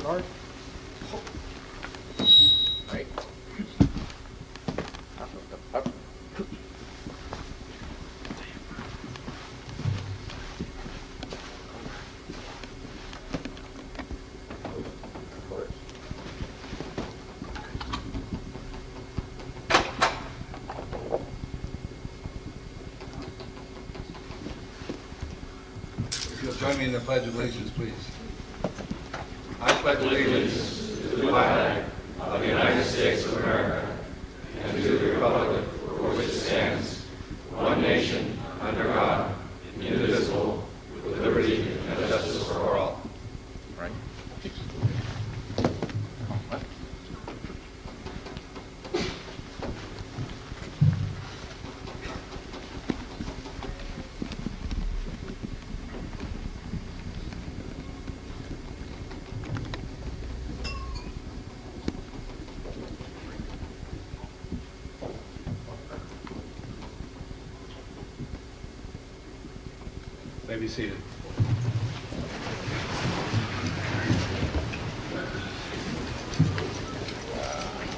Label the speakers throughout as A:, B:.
A: hard. Right. Up.
B: If you'll join me in the Pledge of Allegiance, please. I pledge allegiance to the flag of the United States of America and to the republic for which it stands, one nation, under God, indivisible, with liberty and justice for all.
A: Right.
B: May be seated.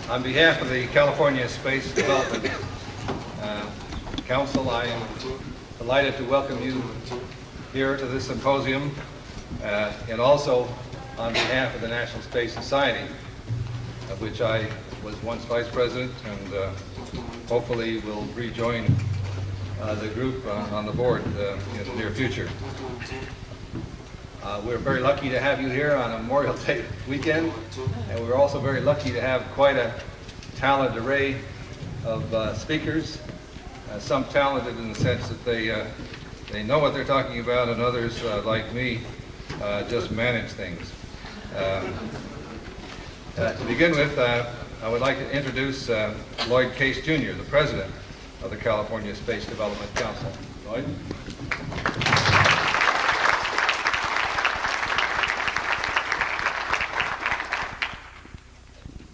B: On behalf of the California Space Development Council, I am delighted to welcome you here to this symposium, and also on behalf of the National Space Society, of which I was once vice president and hopefully will rejoin the group on the board in the near future. We're very lucky to have you here on Memorial Day weekend, and we're also very lucky to have quite a talented array of speakers, some talented in the sense that they know what they're talking about, and others, like me, just manage things. To begin with, I would like to introduce Loyd Case Jr., the president of the California Space Development Council. Loyd?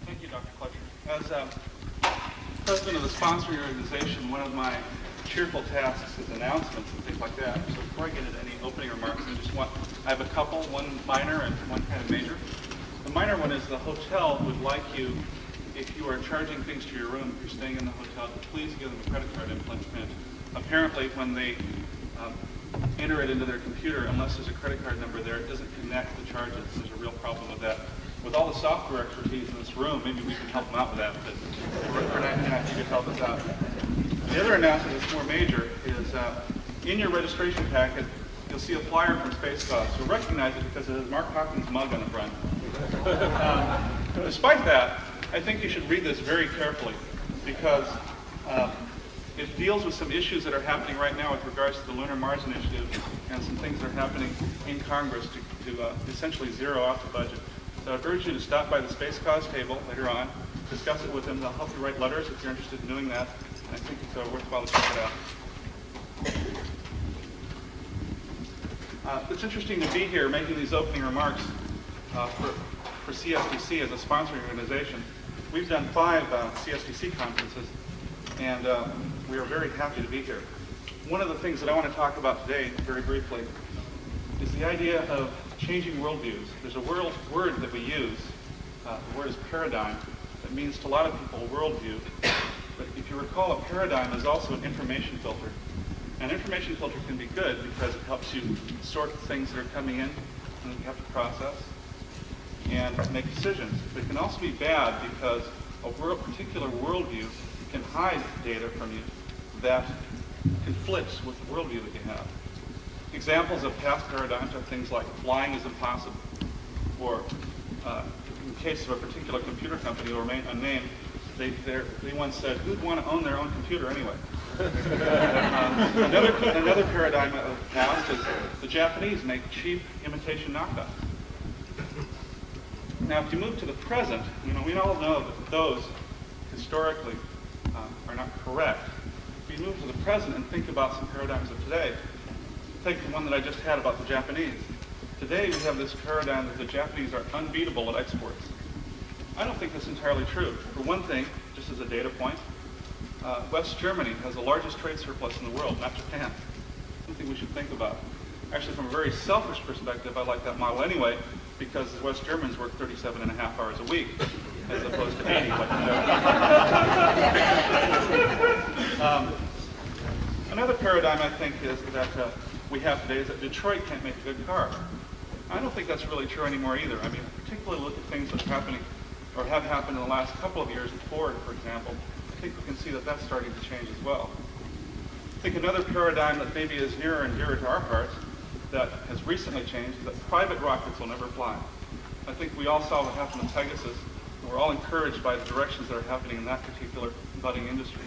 C: Thank you, Dr. Fletcher. As president of the sponsoring organization, one of my cheerful tasks is announcements and things like that. So before I get into any opening remarks, I have a couple, one minor and one kind of major. The minor one is the hotel would like you, if you are charging things to your room, if you're staying in the hotel, to please give them a credit card implant. Apparently, when they enter it into their computer, unless there's a credit card number there, it doesn't connect the charges. There's a real problem with that. With all the software expertise in this room, maybe we can help them out with that, but we're not going to ask you to help us out. The other announcement that's more major is in your registration packet, you'll see a flyer from Space Cause. You'll recognize it because it has Mark Hawkins' mug on the front. Despite that, I think you should read this very carefully because it deals with some issues that are happening right now with regards to the Lunar Mars Initiative and some things that are happening in Congress to essentially zero out the budget. So I'd urge you to stop by the Space Cause table later on, discuss it with them. They'll help you write letters if you're interested in doing that. And I think it's worthwhile to check it out. It's interesting to be here making these opening remarks for CSDC as a sponsoring organization. We've done 5 CSDC conferences, and we are very happy to be here. One of the things that I want to talk about today, very briefly, is the idea of changing worldviews. There's a word that we use, the word is paradigm, that means to a lot of people worldview. But if you recall, a paradigm is also an information filter. An information filter can be good because it helps you sort things that are coming in and you have to process and make decisions. But it can also be bad because a particular worldview can hide data from you that conflicts with the worldview that you have. Examples of past paradigms are things like flying is impossible, or in the case of a particular computer company or unnamed, they once said, who'd want to own their own computer anyway? Another paradigm of the past is the Japanese make cheap imitation knockoffs. Now, if you move to the present, we all know that those historically are not correct. If you move to the present and think about some paradigms of today, take the one that I just had about the Japanese. Today we have this paradigm that the Japanese are unbeatable at exports. I don't think that's entirely true. For one thing, just as a data point, West Germany has the largest trade surplus in the world, not Japan. Something we should think about. Actually, from a very selfish perspective, I like that model anyway, because the West Germans work 37.5 hours a week, as opposed to 80, like another paradigm, I think, is that we have today is that Detroit can't make a good car. I don't think that's really true anymore either. I mean, particularly look at things that are happening or have happened in the last couple of years at Ford, for example. I think we can see that that's starting to change as well. I think another paradigm that maybe is nearer and dearer to our hearts that has recently changed is that private rockets will never fly. I think we all saw what happened in Pegasus, and we're all encouraged by the directions that are happening in that particular budding industry.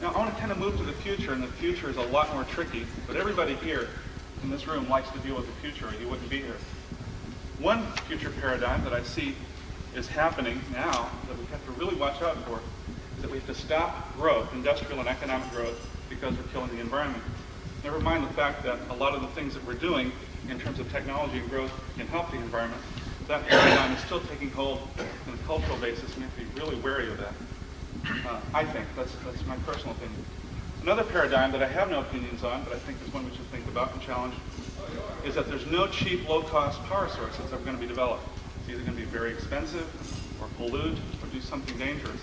C: Now, I want to kind of move to the future, and the future is a lot more tricky, but everybody here in this room likes to deal with the future, or you wouldn't be here. One future paradigm that I see is happening now that we have to really watch out for is that we have to stop growth, industrial and economic growth, because we're killing the environment. Never mind the fact that a lot of the things that we're doing in terms of technology and growth can help the environment. That paradigm is still taking hold on a cultural basis, and we have to be really wary of that. I think that's my personal opinion. Another paradigm that I have no opinions on, but I think is one we should think about and challenge, is that there's no cheap, low-cost power source that's ever going to be developed. It's either going to be very expensive, or pollute, or do something dangerous.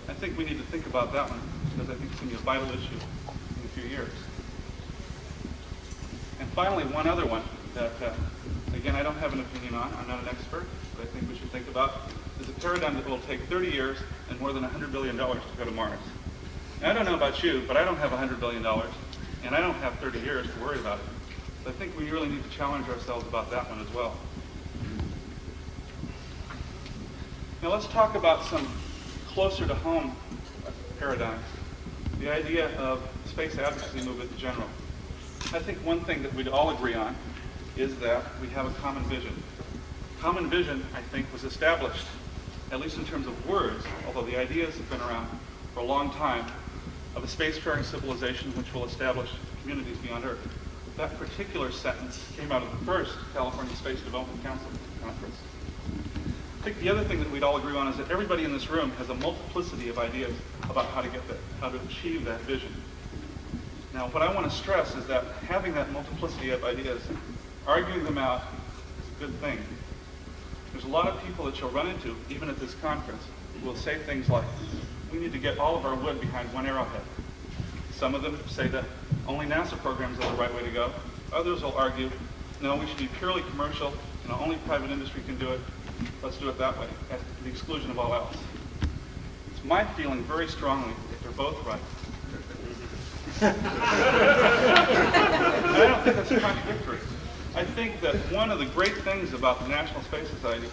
C: I think we need to think about that one, because I think it's going to be a vital issue in a few years. And finally, one other one that, again, I don't have an opinion on. I'm not an expert, but I think we should think about is a paradigm that will take 30 years and more than $100 billion to go to Mars. Now, I don't know about you, but I don't have $100 billion, and I don't have 30 years to worry about it. So I think we really need to challenge ourselves about that one as well. Now, let's talk about some closer to home paradigms. The idea of space advocacy movement in general. I think one thing that we'd all agree on is that we have a common vision. Common vision, I think, was established, at least in terms of words, although the ideas have been around for a long time, of a spacefaring civilization which will establish communities beyond Earth. That particular sentence came out of the first California Space Development Council conference. I think the other thing that we'd all agree on is that everybody in this room has a multiplicity of ideas about how to get there, how to achieve that vision. Now, what I want to stress is that having that multiplicity of ideas, arguing them out, is a good thing. There's a lot of people that you'll run into, even at this conference, who will say things like, we need to get all of our wood behind one arrowhead. Some of them say that only NASA programs are the right way to go. Others will argue, no, we should be purely commercial, only private industry can do it. Let's do it that way, at the exclusion of all else. It's my feeling very strongly that they're both right. I don't think that's contradictory. I think that one of the great things about the National Space Society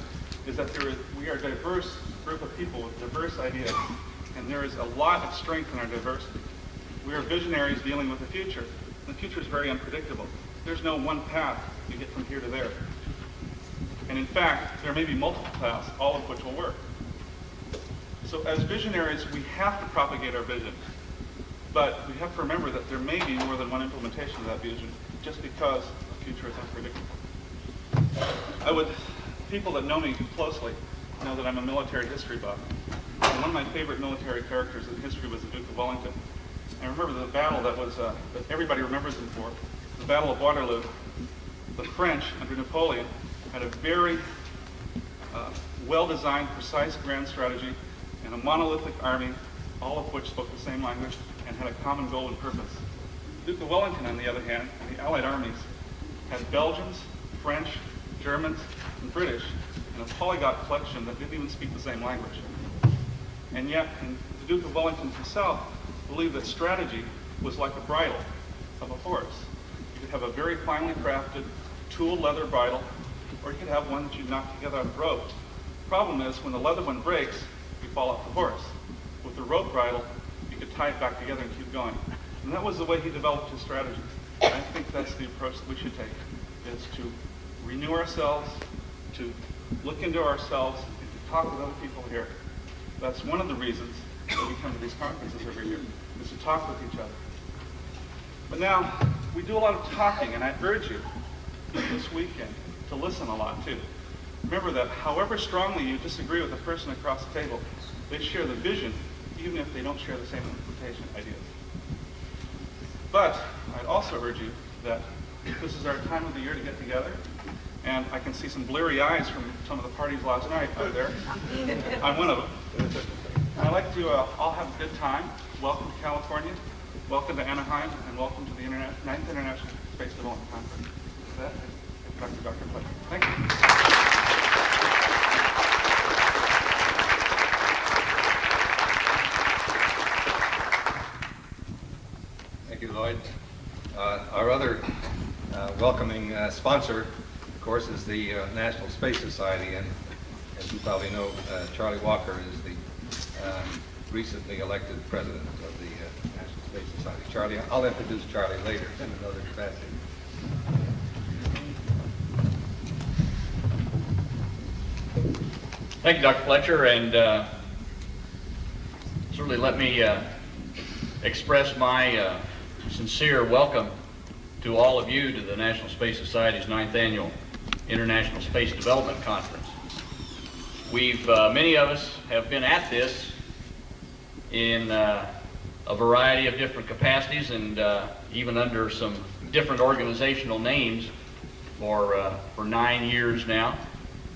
C: is that we are a diverse group of people with diverse ideas, and there is a lot of strength in our diversity. We are visionaries dealing with the future. The future is very unpredictable. There's no one path you get from here to there. And in fact, there may be multiple paths, all of which will work. So as visionaries, we have to propagate our vision. But we have to remember that there may be more than one implementation of that vision, just because the future is unpredictable. People that know me closely know that I'm a military history buff. And one of my favorite military characters in history was the Duke of Wellington. I remember the battle that everybody remembers him for, the Battle of Waterloo. The French, under Napoleon, had a very well-designed, precise grand strategy and a monolithic army, all of which spoke the same language and had a common goal and purpose. The Duke of Wellington, on the other hand, and the Allied armies had Belgians, French, Germans, and British in a polyglot collection that didn't even speak the same language. And yet, the Duke of Wellington himself believed that strategy was like a bridle of a horse. You could have a very finely crafted, tooled leather bridle, or you could have one that you knock together out of rope. The problem is, when the leather one breaks, you fall off the horse. With the rope bridle, you could tie it back together and keep going. And that was the way he developed his strategies. I think that's the approach that we should take, is to renew ourselves, to look into ourselves, and to talk with other people here. That's one of the reasons that we come to these conferences every year, is to talk with each other. But now, we do a lot of talking, and I urge you this weekend to listen a lot too. Remember that however strongly you disagree with the person across the table, they share the vision, even if they don't share the same implementation ideas. But I'd also urge you that This is our time of the year to get together. And I can see some bleary eyes from some of the parties last night out there. I'm one of them. And I'd like to all have a good time. Welcome to California, welcome to Anaheim, and welcome to the 9th International Space Development Conference. With that, I give Dr. Fletcher. Thank you.
B: Thank you, Loyd. Our other welcoming sponsor, of course, is the National Space Society, and as you probably know, Charlie Walker is the recently elected president of the National Space Society. Charlie, I'll introduce Charlie later in another capacity.
D: Thank you, Dr. Fletcher, and certainly let me express my sincere welcome to all of you to the National Space Society's 9th Annual International Space Development Conference. Many of us have been at this in a variety of different capacities and even under some different organizational names for 9 years now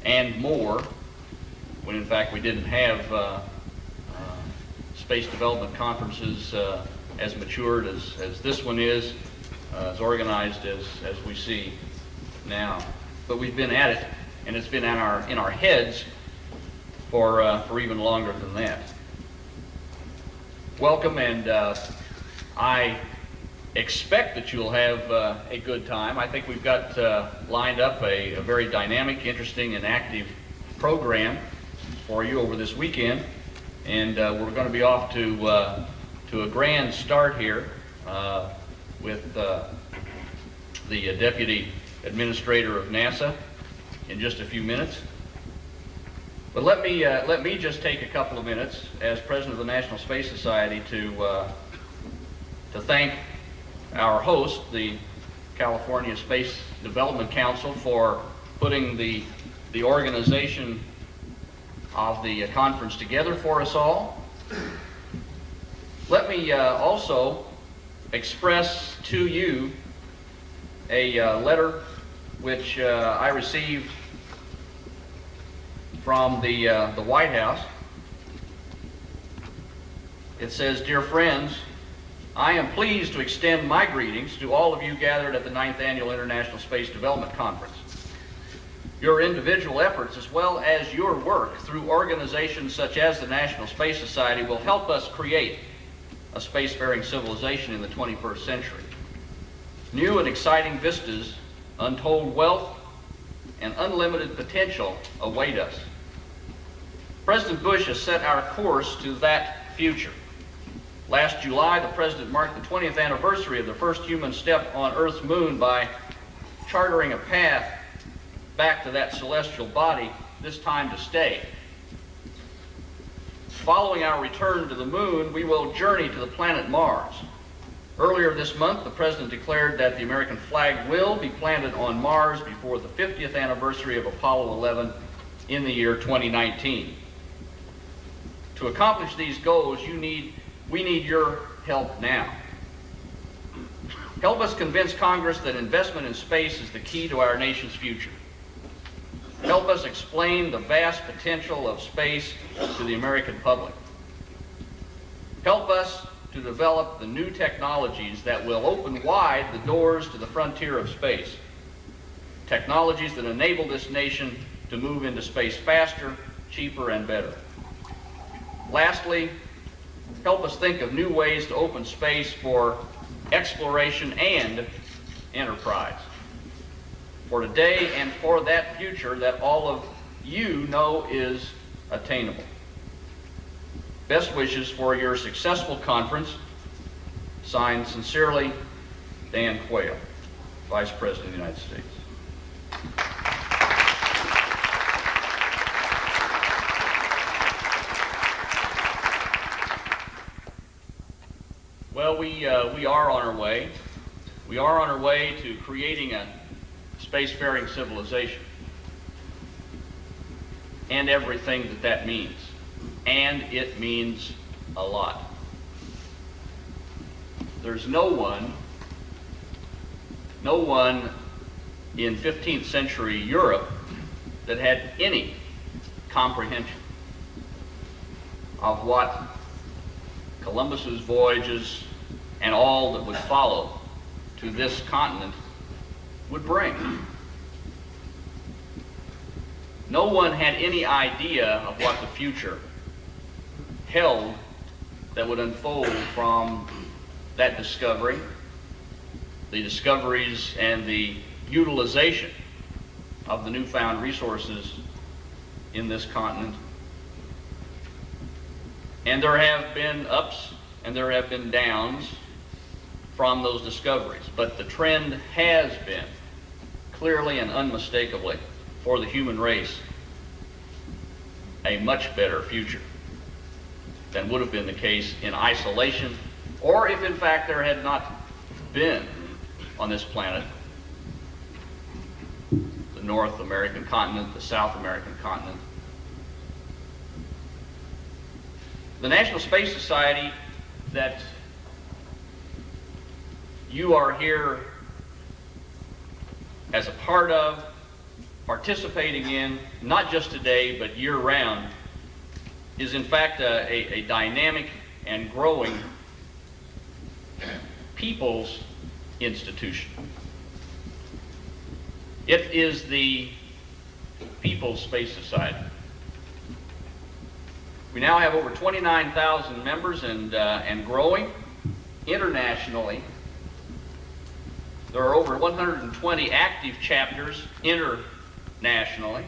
D: and more, when in fact we didn't have space development conferences as matured as this one is, as organized as we see now. But we've been at it, and it's been in our heads for even longer than that. Welcome, and I expect that you'll have a good time. I think we've got lined up a very dynamic, interesting, and active program for you over this weekend, and we're going to be off to a grand start here with the Deputy Administrator of NASA in just a few minutes. But let me just take a couple of minutes as President of the National Space Society to thank our host, the California Space Development Council, for putting the organization of the conference together for us all. Let me also express to you a letter which I received from the White House. It says, "Dear friends, I am pleased to extend my greetings to all of you gathered at the 9th Annual International Space Development Conference. Your individual efforts, as well as your work through organizations such as the National Space Society, will help us create a spacefaring civilization in the 21st century. New and exciting vistas, untold wealth, and unlimited potential await us. President Bush has set our course to that future. Last July, the President marked the 20th anniversary of the first human step on Earth's moon by charting a path back to that celestial body, this time to stay. Following our return to the moon, we will journey to the planet Mars. Earlier this month, the President declared that the American flag will be planted on Mars before the 50th anniversary of Apollo 11 in the year 2019. To accomplish these goals, we need your help now. Help us convince Congress that investment in space is the key to our nation's future. Help us explain the vast potential of space to the American public. Help us to develop the new technologies that will open wide the doors to the frontier of space. Technologies that enable this nation to move into space faster, cheaper, and better. Lastly, help us think of new ways to open space for exploration and enterprise. For today and for that future that all of you know is attainable. Best wishes for your successful conference. Signed sincerely, Dan Quayle, Vice President of the United States. Well, we are on our way. We are on our way to creating a spacefaring civilization and everything that means. And it means a lot. no one in 15th century Europe that had any comprehension of what Columbus's voyages and all that would follow to this continent would bring. No one had any idea of what the future held that would unfold from that discovery, the discoveries and the utilization of the newfound resources in this continent. And there have been ups and there have been downs from those discoveries, but the trend has been clearly and unmistakably for the human race a much better future than would have been the case in isolation, or if in fact there had not been on this planet the North American continent, the South American continent. The National Space Society that you are here as a part of, participating in, not just today, but year-round, is in fact a dynamic and growing people's institution. It is the People's Space Society. We now have over 29,000 members and growing internationally. There are over 120 active chapters internationally.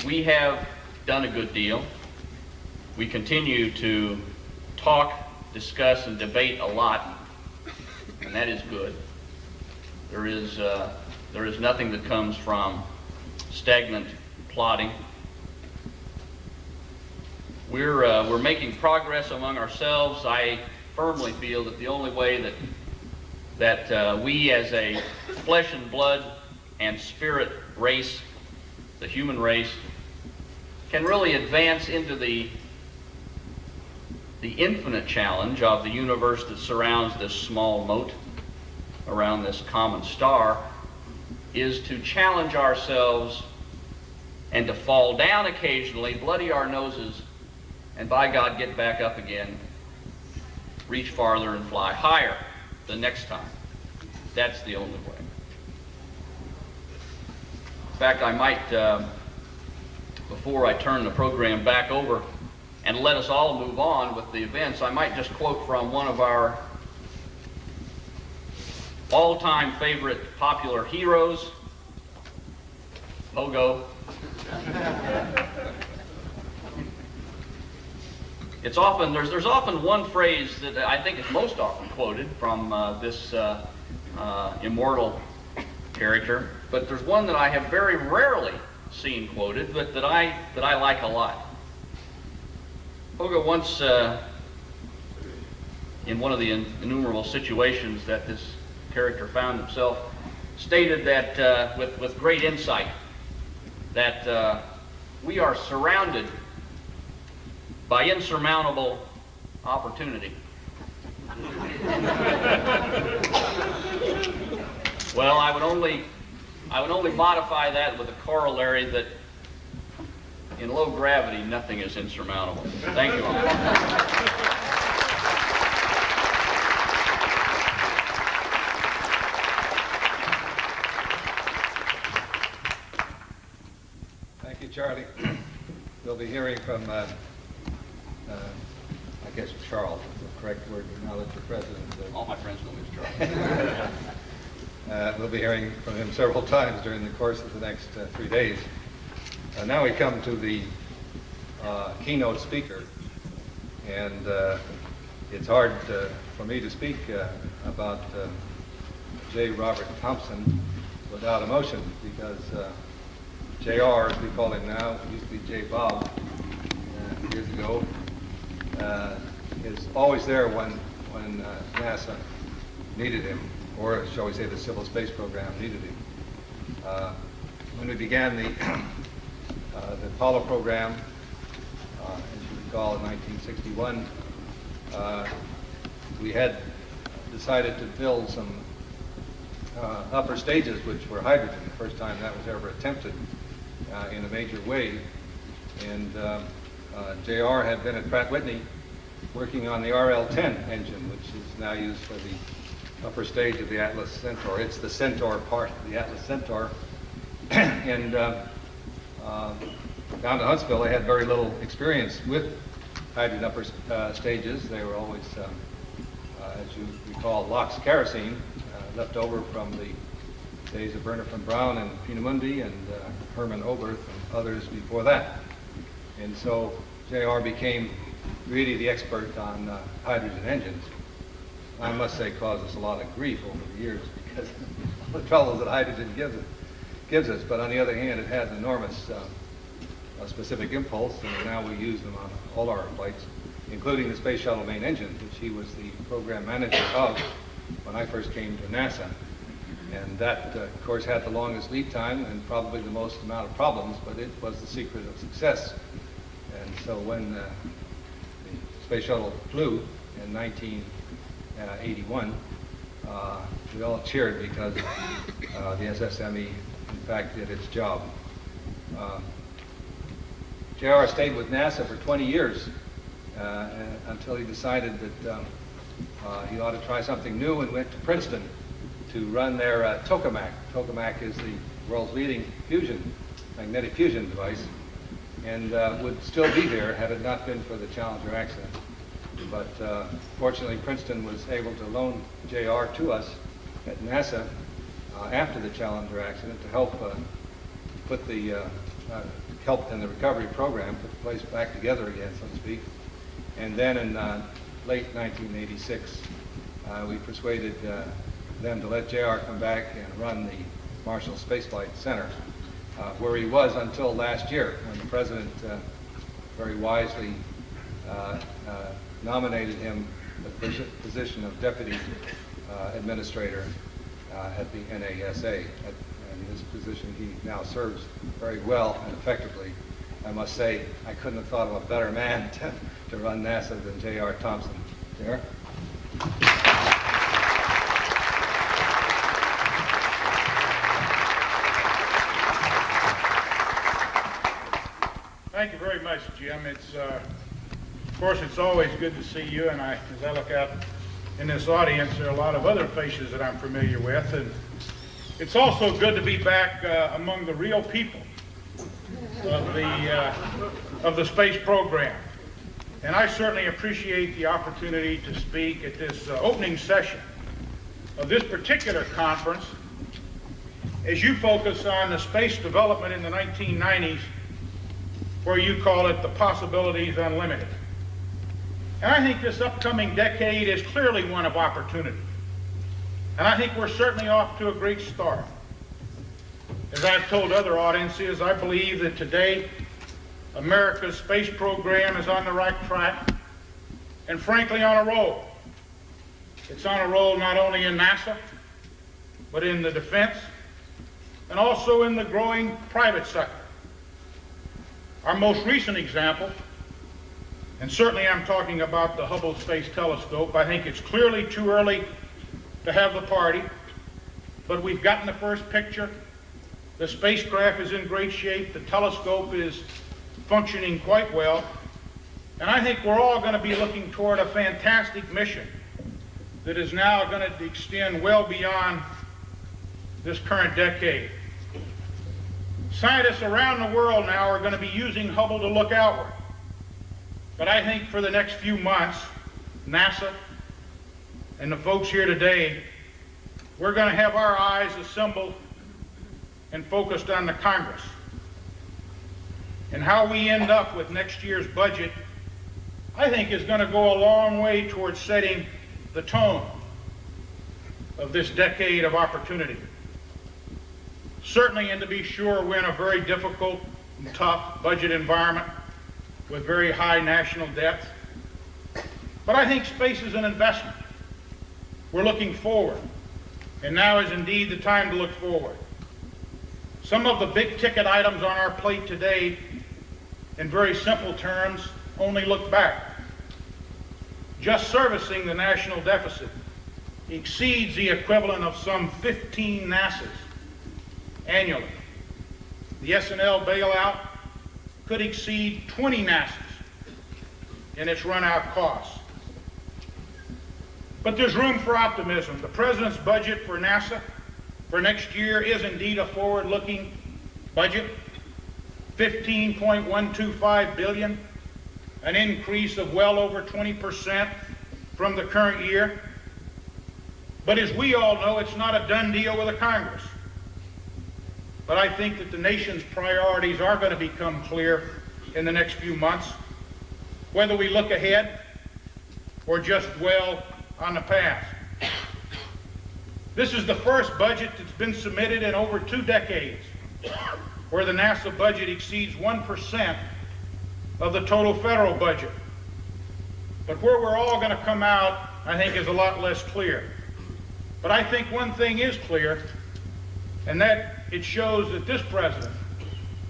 D: We have done a good deal. We continue to talk, discuss, and debate a lot, and that is good. There is nothing that comes from stagnant plodding. We're making progress among ourselves. I firmly feel that the only way that we as a flesh and blood and spirit race, the human race, can really advance into the infinite challenge of the universe that surrounds this small mote around this common star is to challenge ourselves and to fall down occasionally, bloody our noses, and by God, get back up again, reach farther and fly higher the next time. That's the only way. In fact, I might, before I turn the program back over and let us all move on with the events, I might just quote from one of our all-time favorite popular heroes, Pogo. There's often one phrase that I think is most often quoted from this immortal character, but there's one that I have very rarely seen quoted, but that I like a lot. Pogo once, in one of the innumerable situations that this character found himself, stated that with great insight that we are surrounded by insurmountable opportunity. Well, I would only modify that with a corollary that in low gravity nothing is insurmountable. Thank you all.
B: Charlie. We'll be hearing from, I guess, Charles, is the correct word now that you're president.
D: All my friends know me as Charles.
B: We'll be hearing from him several times during the course of the next 3 days. Now we come to the keynote speaker, and it's hard for me to speak about J. Robert Thompson without emotion, because JR, as we call him now, used to be J. Bob years ago, is always there when NASA needed him, or shall we say the Civil Space Program needed him. When we began the Apollo program, as you recall, in 1961, we had decided to build some upper stages which were hydrogen, the first time that was ever attempted in a major way. And JR had been at Pratt Whitney working on the RL-10 engine, which is now used for the upper stage of the Atlas Centaur. It's the Centaur part of the Atlas Centaur. And down to Huntsville, they had very little experience with hydrogen upper stages. They were always, as you recall, LOX kerosene, left over from the days of Werner von Braun and Peenemünde and Hermann Oberth and others before that. And so JR became really the expert on hydrogen engines. I must say caused us a lot of grief over the years because of the troubles that hydrogen gives us. But on the other hand, it has enormous specific impulse, and now we use them on all our flights, including the Space Shuttle main engine, which he was the program manager of when I first came to NASA. And that, of course, had the longest lead time and probably the most amount of problems, but it was the secret of success. And so when the Space Shuttle flew in 1981, we all cheered because the SSME, in fact, did its job. JR stayed with NASA for 20 years until he decided that he ought to try something new and went to Princeton to run their tokamak. Tokamak is the world's leading magnetic fusion device, and would still be there had it not been for the Challenger accident. But fortunately, Princeton was able to loan JR to us at NASA after the Challenger accident to help put the help in the recovery program, put the place back together again, so to speak. And then in late 1986, we persuaded them to let JR come back and run the Marshall Space Flight Center, where he was until last year, when the president very wisely nominated him the position of deputy administrator at the NASA. And this position he now serves very well and effectively. I must say, I couldn't have thought of a better man to run NASA than J.R. Thompson. J.R.?
E: Thank you very much, Jim. It's, of course, it's always good to see you, and as I look out in this audience, there are a lot of other faces that I'm familiar with, and it's also good to be back among the real people of the space program. And I certainly appreciate the opportunity to speak at this opening session of this particular conference as you focus on the space development in the 1990s, where you call it the possibilities unlimited. And I think this upcoming decade is clearly one of opportunity. And I think we're certainly off to a great start. As I've told other audiences, I believe that today America's space program is on the right track and frankly on a roll. It's on a roll not only in NASA, but in the defense and also in the growing private sector. Our most recent example, and certainly I'm talking about the Hubble Space Telescope, I think it's clearly too early to have the party, but we've gotten the first picture. The spacecraft is in great shape. The telescope is functioning quite well. And I think we're all going to be looking toward a fantastic mission that is now going to extend well beyond this current decade. Scientists around the world now are going to be using Hubble to look outward. But I think for the next few months, NASA and the folks here today, we're going to have our eyes assembled and focused on the Congress. And how we end up with next year's budget, I think, is going to go a long way towards setting the tone of this decade of opportunity. Certainly, and to be sure, we're in a very difficult and tough budget environment with very high national debt. But I think space is an investment. We're looking forward, and now is indeed the time to look forward. Some of the big ticket items on our plate today, in very simple terms, only look back. Just servicing the national deficit exceeds the equivalent of some 15 NASAs annually. The S&L bailout could exceed 20 NASAs in its run-out costs. But there's room for optimism. The President's budget for NASA for next year is indeed a forward-looking budget, $15.125 billion, an increase of well over 20% from the current year. But as we all know, it's not a done deal with the Congress. But I think that the nation's priorities are going to become clear in the next few months, whether we look ahead or just dwell on the past. This is the first budget that's been submitted in over 2 decades where the NASA budget exceeds 1% of the total federal budget. But where we're all going to come out, I think, is a lot less clear. But I think one thing is clear, and that it shows that this president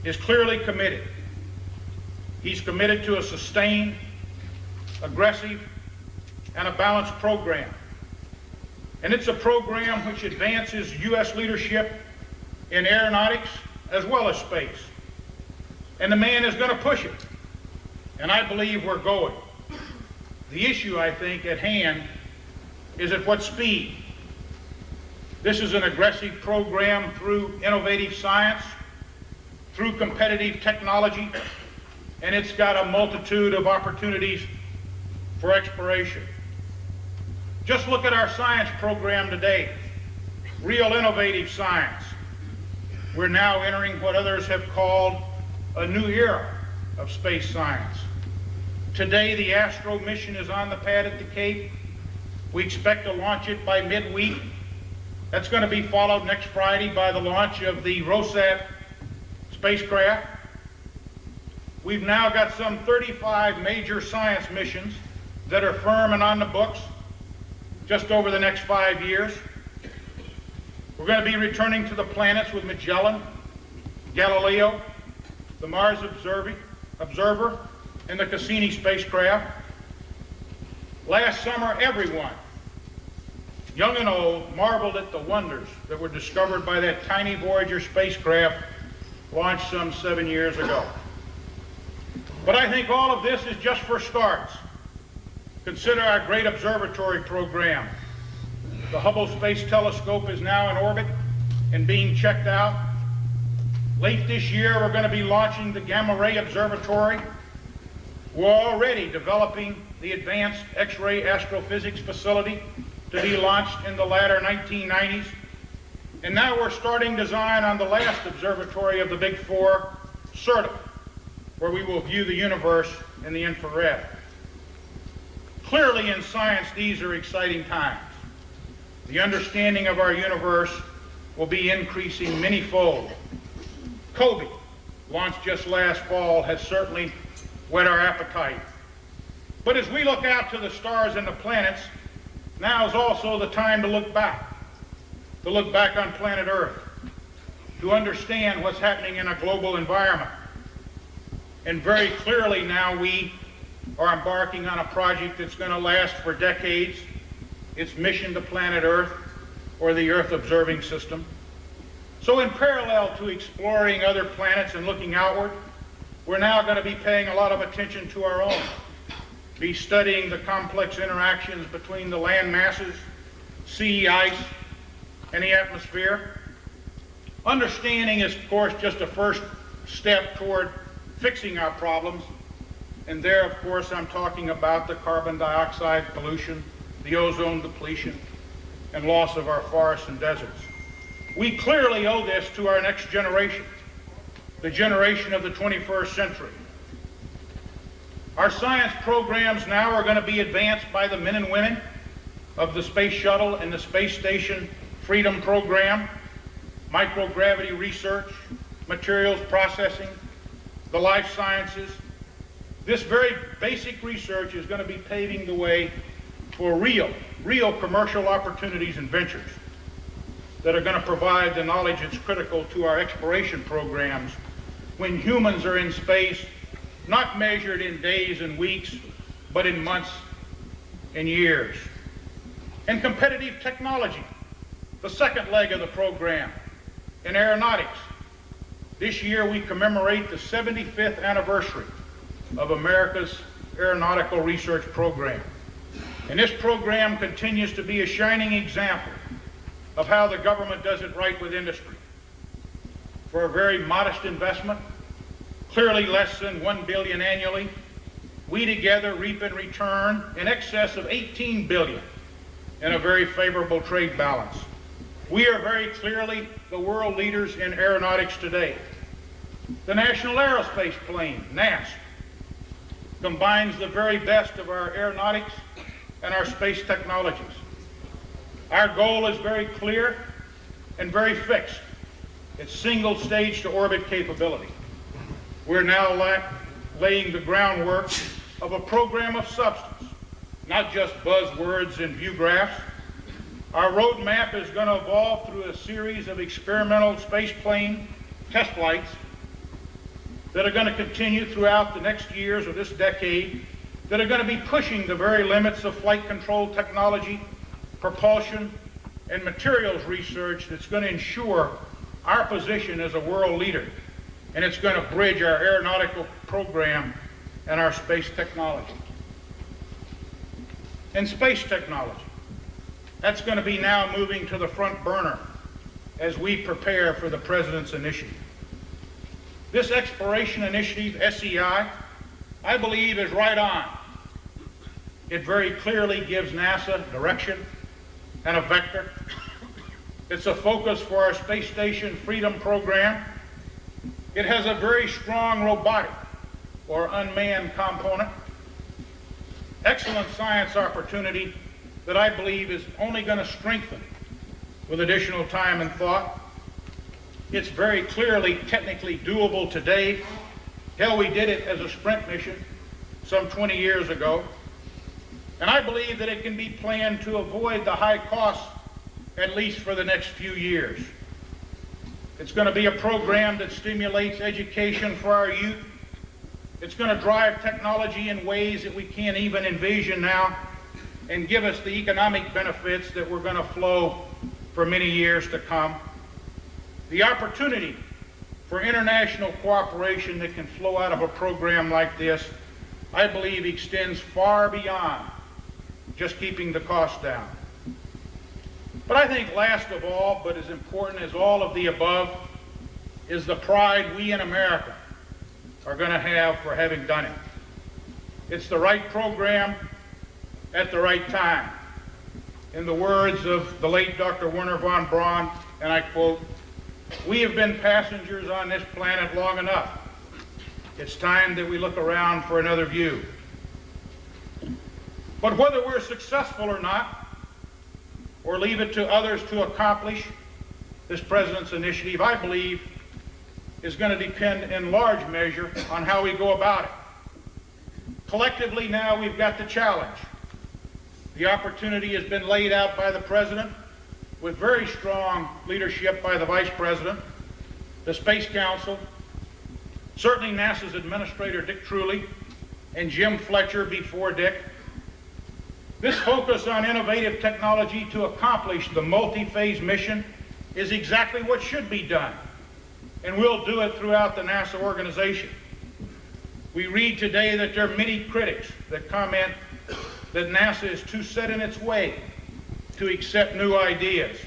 E: is clearly committed. He's committed to a sustained, aggressive, and a balanced program. And it's a program which advances U.S. leadership in aeronautics as well as space. And the man is going to push it. And I believe we're going. The issue, I think, at hand is at what speed. This is an aggressive program through innovative science, through competitive technology, and it's got a multitude of opportunities for exploration. Just look at our science program today. Real innovative science. We're now entering what others have called a new era of space science. Today, the Astro mission is on the pad at the Cape. We expect to launch it by midweek. That's going to be followed next Friday by the launch of the Rosat spacecraft. We've now got some 35 major science missions that are firm and on the books just over the next 5 years. We're going to be returning to the planets with Magellan, Galileo, the Mars Observer, and the Cassini spacecraft. Last summer, everyone, young and old, marveled at the wonders that were discovered by that tiny Voyager spacecraft launched some 7 years ago. But I think all of this is just for starts. Consider our great observatory program. The Hubble Space Telescope is now in orbit and being checked out. Late this year, we're going to be launching the Gamma Ray Observatory. We're already developing the Advanced X-ray Astrophysics Facility to be launched in the latter 1990s. And now we're starting design on the last observatory of the Big Four, CERTA, where we will view the universe in the infrared. Clearly in science, these are exciting times. The understanding of our universe will be increasing many-fold. COBE, launched just last fall, has certainly whet our appetite. But as we look out to the stars and the planets, now is also the time to look back on planet Earth, to understand what's happening in a global environment. And very clearly now we are embarking on a project that's going to last for decades. Its mission to planet Earth, or the Earth Observing System. So in parallel to exploring other planets and looking outward, we're now going to be paying a lot of attention to our own. Be studying the complex interactions between the land masses, sea ice, and the atmosphere. Understanding is, of course, just a first step toward fixing our problems. And there, of course, I'm talking about the carbon dioxide pollution, the ozone depletion, and loss of our forests and deserts. We clearly owe this to our next generation, the generation of the 21st century. Our science programs now are going to be advanced by the men and women of the Space Shuttle and the Space Station Freedom Program, microgravity research, materials processing, the life sciences. This very basic research is going to be paving the way for real commercial opportunities and ventures that are going to provide the knowledge that's critical to our exploration programs when humans are in space, not measured in days and weeks, but in months and years. and competitive technology, the second leg of the program, in aeronautics. This year we commemorate the 75th anniversary of America's aeronautical research program. And this program continues to be a shining example of how the government does it right with industry. For a very modest investment, clearly less than $1 billion annually, we together reap in return in excess of $18 billion in a very favorable trade balance. We are very clearly the world leaders in aeronautics today. The National Aerospace Plane, NASP, combines the very best of our aeronautics and our space technologies. Our goal is very clear and very fixed. It's single stage to orbit capability. We're now laying the groundwork of a program of substance, not just buzzwords and view graphs. Our roadmap is going to evolve through a series of experimental spaceplane test flights that are going to continue throughout the next years of this decade, that are going to be pushing the very limits of flight control technology, propulsion, and materials research that's going to ensure our position as a world leader. And it's going to bridge our aeronautical program and our space technology. And space technology, that's going to be now moving to the front burner as we prepare for the President's initiative. This exploration initiative, SEI, I believe is right on. It very clearly gives NASA direction and a vector. It's a focus for our Space Station Freedom program. It has a very strong robotic or unmanned component. Excellent science opportunity that I believe is only going to strengthen with additional time and thought. It's very clearly technically doable today. Hell, we did it as a sprint mission some 20 years ago. And I believe that it can be planned to avoid the high costs, at least for the next few years. It's going to be a program that stimulates education for our youth. It's going to drive technology in ways that we can't even envision now and give us the economic benefits that we're going to flow for many years to come. The opportunity for international cooperation that can flow out of a program like this, I believe, extends far beyond just keeping the cost down. But I think last of all, but as important as all of the above, is the pride we in America are going to have for having done it. It's the right program at the right time. In the words of the late Dr. Wernher von Braun, and I quote, "We have been passengers on this planet long enough. It's time that we look around for another view." But whether we're successful or not, or leave it to others to accomplish this President's initiative, I believe is going to depend in large measure on how we go about it. Collectively now we've got the challenge. The opportunity has been laid out by the President with very strong leadership by the Vice President, the Space Council, certainly NASA's Administrator Dick Truly, and Jim Fletcher before Dick. This focus on innovative technology to accomplish the multi-phase mission is exactly what should be done, and we'll do it throughout the NASA organization. We read today that there are many critics that comment that NASA is too set in its way to accept new ideas.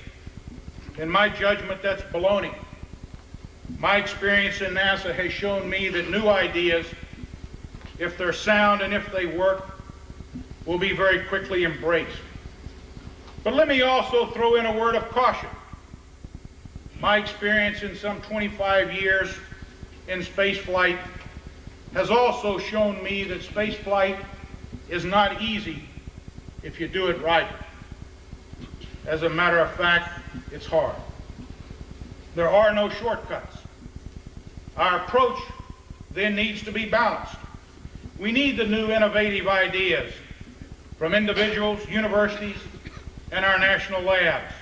E: In my judgment, that's baloney. My experience in NASA has shown me that new ideas, if they're sound and if they work, will be very quickly embraced. But let me also throw in a word of caution. My experience in some 25 years in space flight has also shown me that space flight is not easy if you do it right. As a matter of fact, it's hard. There are no shortcuts. Our approach then needs to be balanced. We need the new innovative ideas from individuals, universities, and our national labs.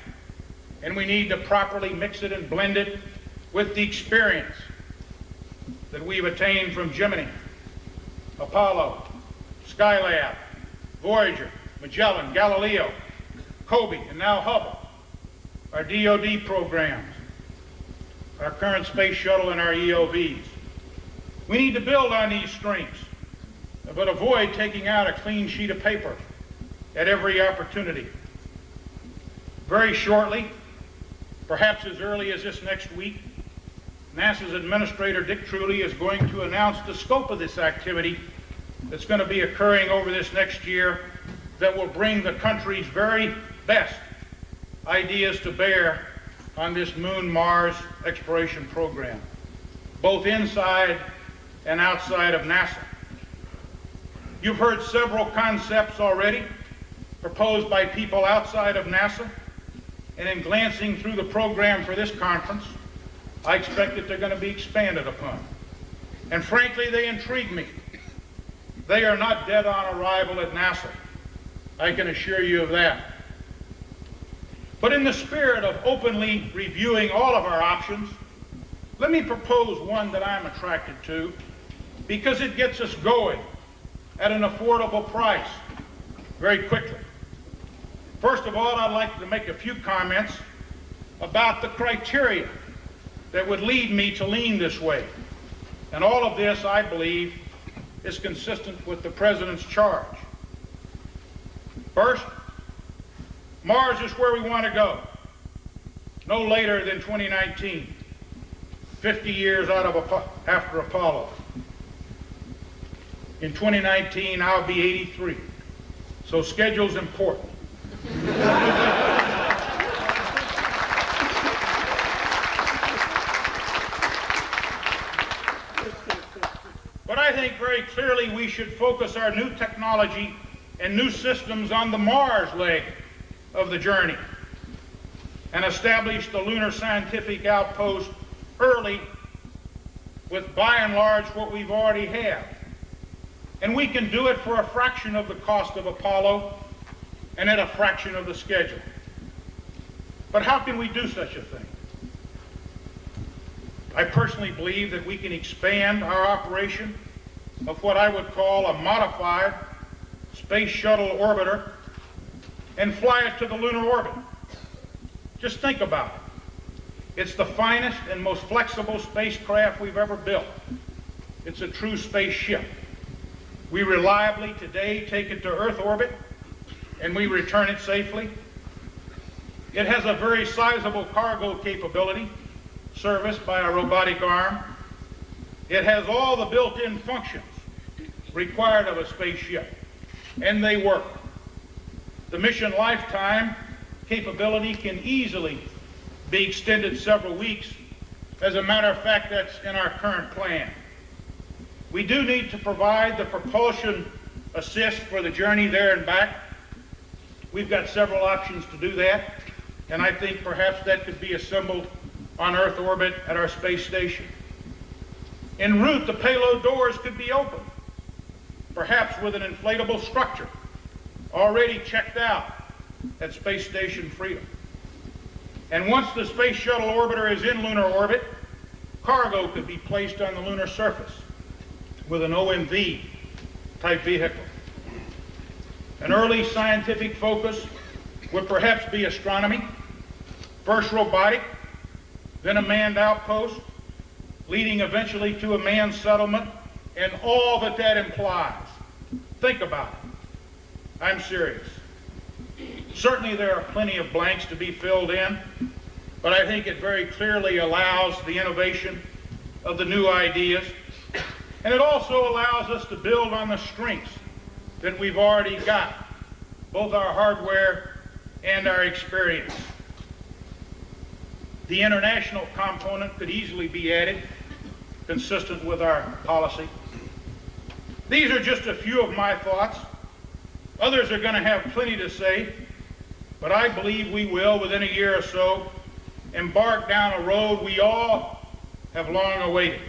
E: And we need to properly mix it and blend it with the experience that we've attained from Gemini, Apollo, Skylab, Voyager, Magellan, Galileo, COBE, and now Hubble, our DoD programs, our current space shuttle, and our EOVs. We need to build on these strengths, but avoid taking out a clean sheet of paper at every opportunity. Very shortly, perhaps as early as this next week, NASA's Administrator Dick Truly is going to announce the scope of this activity that's going to be occurring over this next year that will bring the country's very best ideas to bear on this Moon-Mars exploration program, both inside and outside of NASA. You've heard several concepts already proposed by people outside of NASA, and in glancing through the program for this conference, I expect that they're going to be expanded upon. And frankly, they intrigue me. They are not dead on arrival at NASA. I can assure you of that. But in the spirit of openly reviewing all of our options, let me propose one that I'm attracted to because it gets us going at an affordable price very quickly. First of all, I'd like to make a few comments about the criteria that would lead me to lean this way. And all of this, I believe, is consistent with the President's charge. First, Mars is where we want to go, no later than 2019, 50 years after Apollo. In 2019, I'll be 83, so schedule's important. But I think very clearly we should focus our new technology and new systems on the Mars leg of the journey and establish the Lunar Scientific Outpost early with, by and large, what we've already have. And we can do it for a fraction of the cost of Apollo and at a fraction of the schedule. But how can we do such a thing? I personally believe that we can expand our operation of what I would call a modified space shuttle orbiter and fly it to the lunar orbit. Just think about it. It's the finest and most flexible spacecraft we've ever built. It's a true spaceship. We reliably today take it to Earth orbit and we return it safely. It has a very sizable cargo capability serviced by a robotic arm. It has all the built-in functions required of a spaceship, and they work. The mission lifetime capability can easily be extended several weeks. As a matter of fact, that's in our current plan. We do need to provide the propulsion assist for the journey there and back. We've got several options to do that, and I think perhaps that could be assembled on Earth orbit at our space station. En route, the payload doors could be opened, perhaps with an inflatable structure already checked out at Space Station Freedom. And once the Space Shuttle orbiter is in lunar orbit, cargo could be placed on the lunar surface with an OMV type vehicle. An early scientific focus would perhaps be astronomy, first robotic, then a manned outpost, leading eventually to a manned settlement, and all that that implies. Think about it. I'm serious. Certainly there are plenty of blanks to be filled in, but I think it very clearly allows the innovation of the new ideas, and it also allows us to build on the strengths that we've already got, both our hardware and our experience. The international component could easily be added, consistent with our policy. These are just a few of my thoughts. Others are going to have plenty to say, but I believe we will, within a year or so, embark down a road we all have long awaited.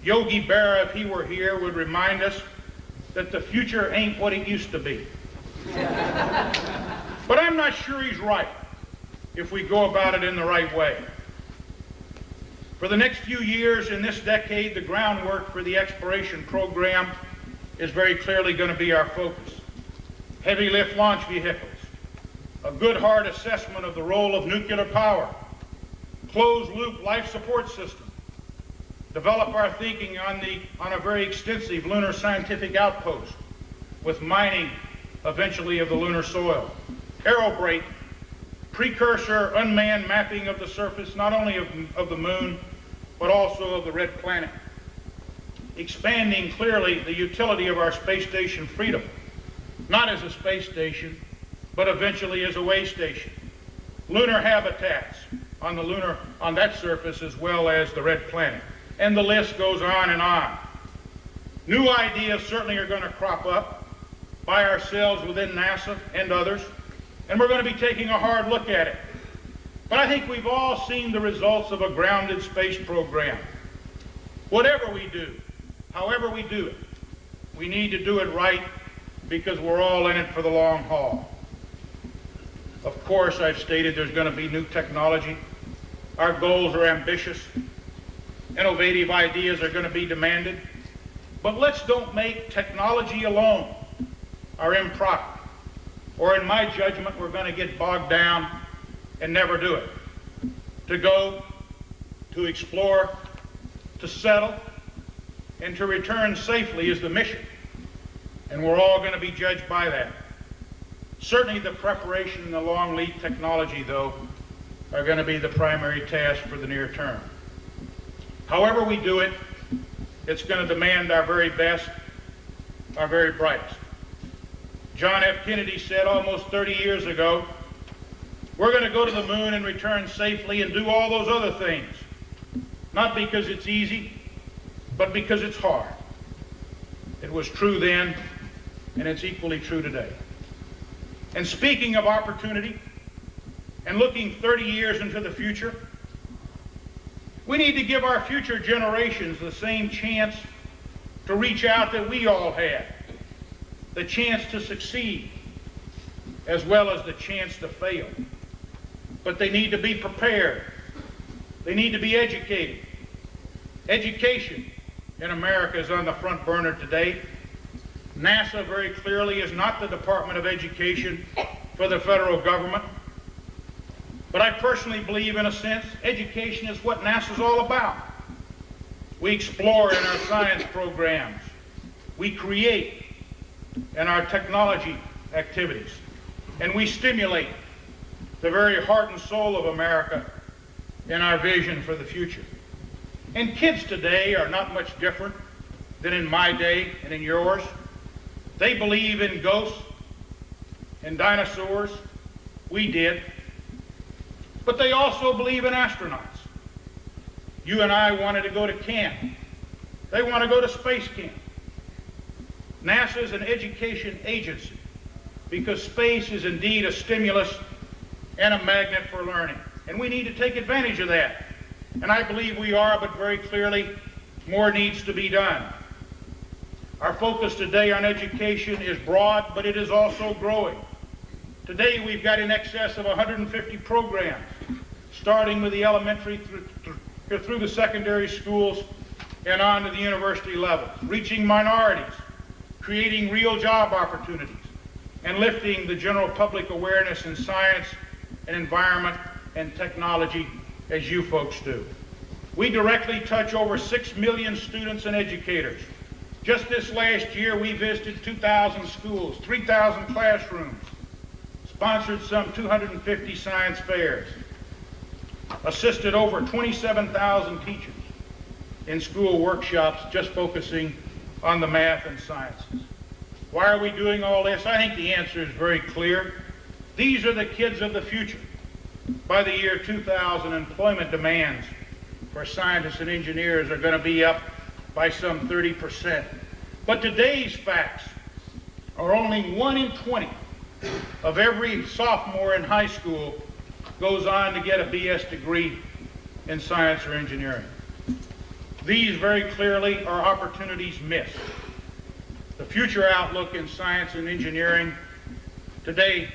E: Yogi Berra, if he were here, would remind us that the future ain't what it used to be. But I'm not sure he's right if we go about it in the right way. For the next few years in this decade, the groundwork for the exploration program is very clearly going to be our focus. Heavy lift launch vehicles, a good hard assessment of the role of nuclear power, closed-loop life support system, develop our thinking on a very extensive lunar scientific outpost with mining eventually of the lunar soil, aerobrake, precursor unmanned mapping of the surface not only of the moon but also of the red planet, expanding clearly the utility of our space station Freedom, not as a space station but eventually as a way station, lunar habitats on that surface as well as the red planet. And the list goes on and on. New ideas certainly are going to crop up by ourselves within NASA and others, and we're going to be taking a hard look at it. But I think we've all seen the results of a grounded space program. Whatever we do, however we do it, we need to do it right because we're all in it for the long haul. Of course, I've stated there's going to be new technology. Our goals are ambitious. Innovative ideas are going to be demanded. But let's don't make technology alone our end product. Or in my judgment, we're going to get bogged down and never do it. To go, to explore, to settle, and to return safely is the mission. And we're all going to be judged by that. Certainly the preparation and the long lead technology, though, are going to be the primary task for the near term. However we do it, it's going to demand our very best, our very brightest. John F. Kennedy said almost 30 years ago, we're going to go to the moon and return safely and do all those other things. Not because it's easy, but because it's hard. It was true then, and it's equally true today. And speaking of opportunity, and looking 30 years into the future, we need to give our future generations the same chance to reach out that we all had, the chance to succeed, as well as the chance to fail. But they need to be prepared. They need to be educated. Education in America is on the front burner today. NASA very clearly is not the Department of Education for the federal government. But I personally believe, in a sense, education is what NASA's all about. We explore in our science programs. We create in our technology activities. And we stimulate the very heart and soul of America in our vision for the future. And kids today are not much different than in my day and in yours. They believe in ghosts and dinosaurs. We did. But they also believe in astronauts. You and I wanted to go to camp. They want to go to space camp. NASA is an education agency because space is indeed a stimulus and a magnet for learning. And we need to take advantage of that. And I believe we are, but very clearly, more needs to be done. Our focus today on education is broad, but it is also growing. Today we've got in excess of 150 programs, starting with the elementary through the secondary schools and on to the university level, reaching minorities, creating real job opportunities, and lifting the general public awareness in science and environment and technology as you folks do. We directly touch over 6 million students and educators. Just this last year, we visited 2,000 schools, 3,000 classrooms, sponsored some 250 science fairs, assisted over 27,000 teachers in school workshops just focusing on the math and sciences. Why are we doing all this? I think the answer is very clear. These are the kids of the future. By the year 2000, employment demands for scientists and engineers are going to be up by some 30%. But today's facts are only 1 in 20 of every sophomore in high school goes on to get a BS degree in science or engineering. These very clearly are opportunities missed. The future outlook in science and engineering today,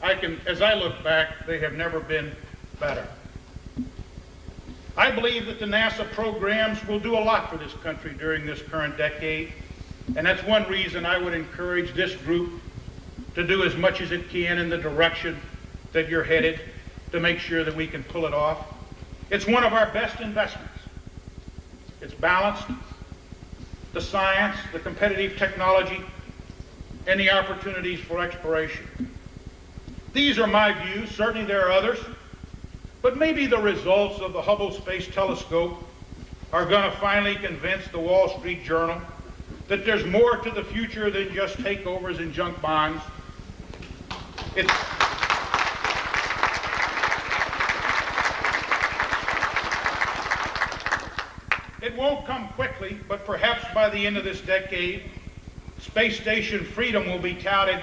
E: as I look back, they have never been better. I believe that the NASA programs will do a lot for this country during this current decade, and that's one reason I would encourage this group to do as much as it can in the direction that you're headed to make sure that we can pull it off. It's one of our best investments. It's balanced. The science, the competitive technology, and the opportunities for exploration. These are my views. Certainly there are others. But maybe the results of the Hubble Space Telescope are going to finally convince the Wall Street Journal that there's more to the future than just takeovers and junk bonds. It won't come quickly, but perhaps by the end of this decade, space station freedom will be touted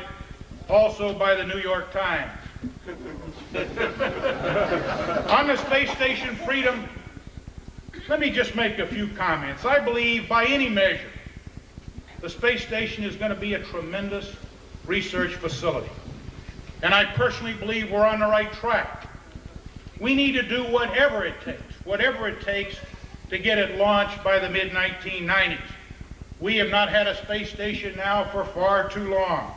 E: also by the New York Times. On the space station freedom, let me just make a few comments. I believe by any measure, the space station is going to be a tremendous research facility. And I personally believe we're on the right track. We need to do whatever it takes to get it launched by the mid-1990s. We have not had a space station now for far too long.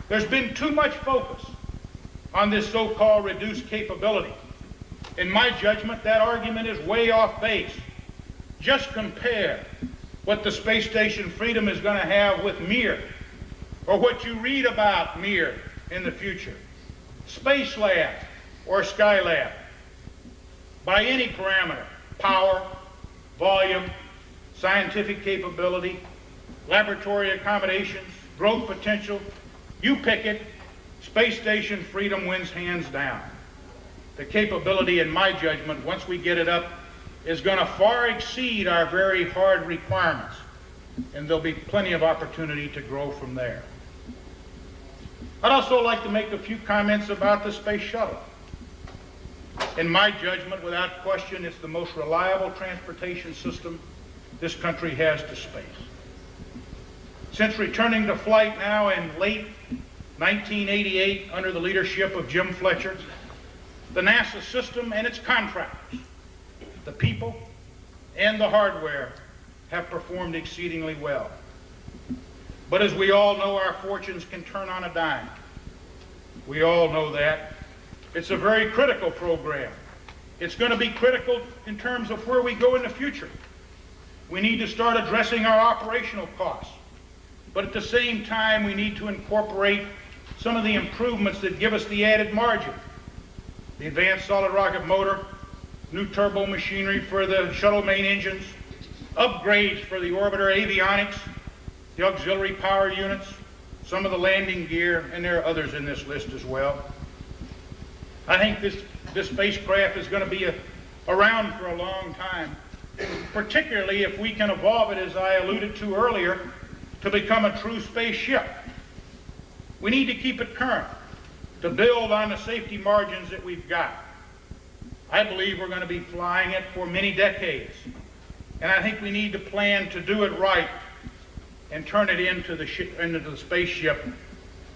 E: There's been too much focus on this so-called reduced capability. In my judgment, that argument is way off base. Just compare what the space station freedom is going to have with Mir, or what you read about Mir in the future, Space Lab or Skylab. By any parameter, power, volume, scientific capability, laboratory accommodations, growth potential, you pick it, space station freedom wins hands down. The capability, in my judgment, once we get it up, is going to far exceed our very hard requirements, and there'll be plenty of opportunity to grow from there. I'd also like to make a few comments about the space shuttle. In my judgment, without question, it's the most reliable transportation system this country has to space. Since returning to flight now in late 1988 under the leadership of Jim Fletcher, the NASA system and its contractors, the people and the hardware, have performed exceedingly well. But as we all know, our fortunes can turn on a dime. We all know that. It's a very critical program. It's going to be critical in terms of where we go in the future. We need to start addressing our operational costs. But at the same time, we need to incorporate some of the improvements that give us the added margin. The advanced solid rocket motor, new turbo machinery for the shuttle main engines, upgrades for the orbiter avionics, the auxiliary power units, some of the landing gear, and there are others in this list as well. I think this spacecraft is going to be around for a long time, particularly if we can evolve it, as I alluded to earlier, to become a true spaceship. We need to keep it current, to build on the safety margins that we've got. I believe we're going to be flying it for many decades, and I think we need to plan to do it right and turn it into the spaceship,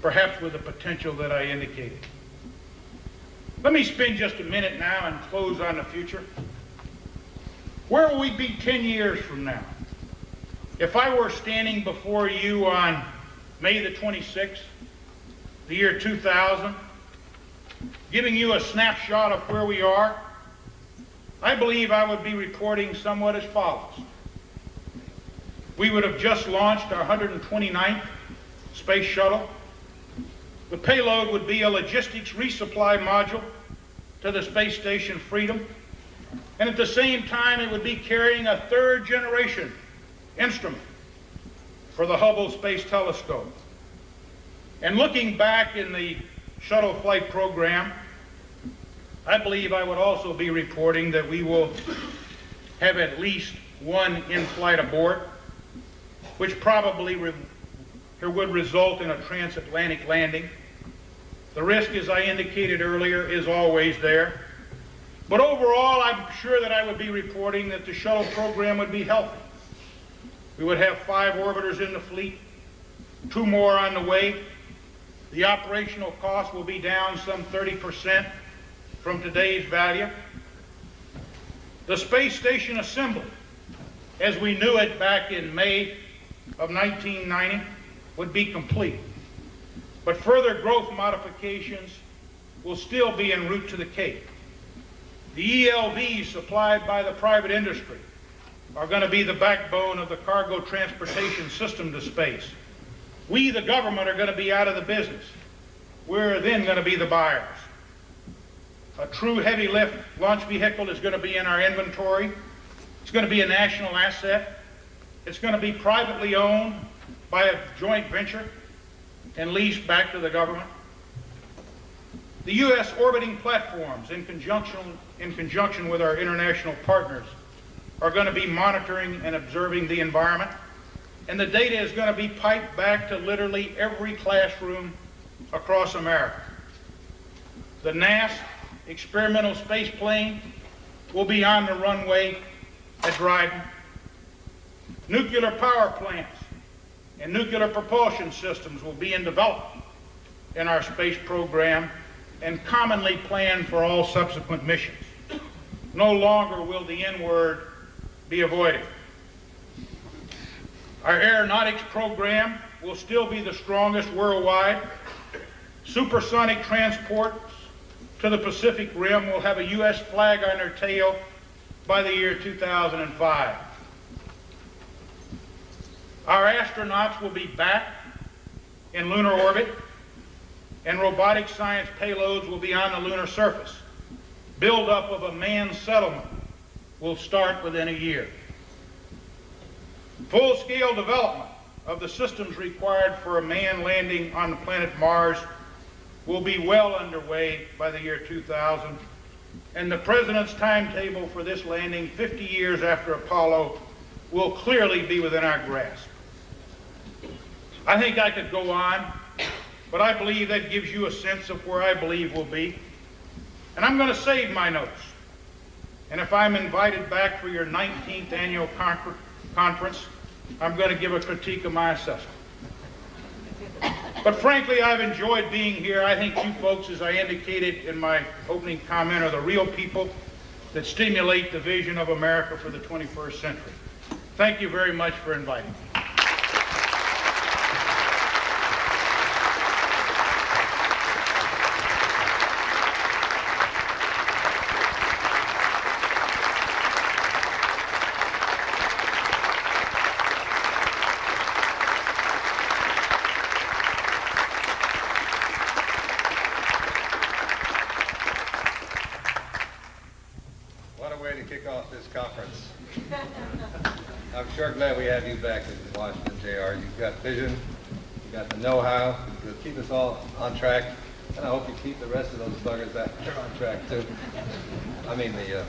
E: perhaps with the potential that I indicated. Let me spend just a minute now and close on the future. Where will we be 10 years from now? If I were standing before you on May the 26th, the year 2000, giving you a snapshot of where we are, I believe I would be reporting somewhat as follows. We would have just launched our 129th space shuttle. The payload would be a logistics resupply module to the space station Freedom, and at the same time it would be carrying a third generation instrument for the Hubble Space Telescope. And looking back in the shuttle flight program, I believe I would also be reporting that we will have at least one in-flight abort, which probably would result in a transatlantic landing. The risk, as I indicated earlier, is always there. But overall, I'm sure that I would be reporting that the shuttle program would be healthy. We would have 5 orbiters in the fleet, 2 more on the way. The operational cost will be down some 30% from today's value. The space station assembly, as we knew it back in May of 1990, would be complete. But further growth modifications will still be en route to the Cape. The ELVs supplied by the private industry are going to be the backbone of the cargo transportation system to space. We, the government, are going to be out of the business. We're then going to be the buyers. A true heavy lift launch vehicle is going to be in our inventory. It's going to be a national asset. It's going to be privately owned by a joint venture and leased back to the government. The U.S. orbiting platforms, in conjunction with our international partners, are going to be monitoring and observing the environment, and the data is going to be piped back to literally every classroom across America. The NASA experimental space plane will be on the runway at Dryden. Nuclear power plants and nuclear propulsion systems will be in development in our space program and commonly planned for all subsequent missions. No longer will the N word be avoided. Our aeronautics program will still be the strongest worldwide. Supersonic transports to the Pacific Rim will have a U.S. flag on their tail by the year 2005. Our astronauts will be back in lunar orbit, and robotic science payloads will be on the lunar surface. Buildup of a manned settlement will start within a year. Full-scale development of the systems required for a manned landing on the planet Mars will be well underway by the year 2000, and the President's timetable for this landing 50 years after Apollo will clearly be within our grasp. I think I could go on, but I believe that gives you a sense of where I believe we'll be. And I'm going to save my notes. And if I'm invited back for your 19th annual conference, I'm going to give a critique of my assessment. But frankly, I've enjoyed being here. I think you folks, as I indicated in my opening comment, are the real people that stimulate the vision of America for the 21st century. Thank you very much for inviting me.
B: Conference. I'm sure glad we have you back in Washington, JR. You've got vision, you've got the know-how, you'll keep us all on track, and I hope you keep the rest of those buggers back on track too. I mean the